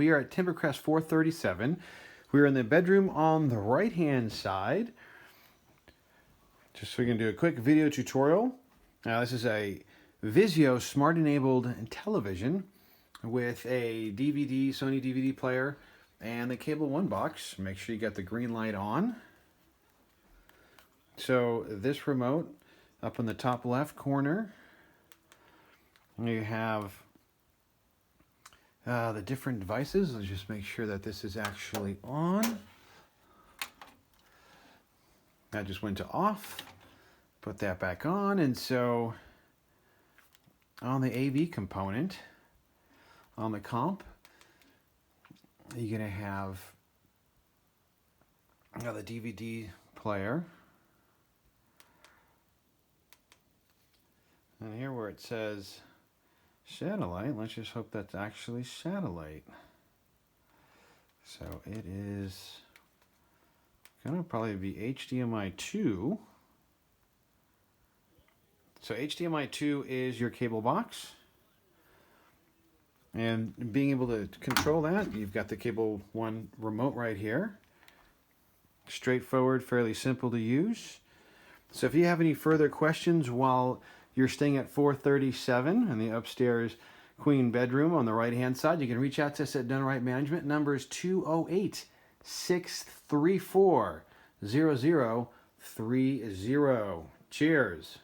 We are at TimberCrest 437. We're in the bedroom on the right-hand side. Just so we can do a quick video tutorial. Now, this is a Vizio smart-enabled television with a Sony DVD player, and the Cable One box. Make sure you got the green light on. So this remote, up in the top left corner, you have the different devices. Let's just make sure that this is actually on. That just went to off. Put that back on, and so on the AV component, on the comp, you're going to have the DVD player. And here where it says satellite, let's just hope that's actually satellite. So it is going to probably be HDMI 2. So HDMI 2 is your cable box. And being able to control that, you've got the Cable One remote right here. Straightforward, fairly simple to use. So if you have any further questions while you're staying at 437 in the upstairs queen bedroom on the right-hand side, you can reach out to us at DoneRight Management. Number is 208-634-0030. Cheers.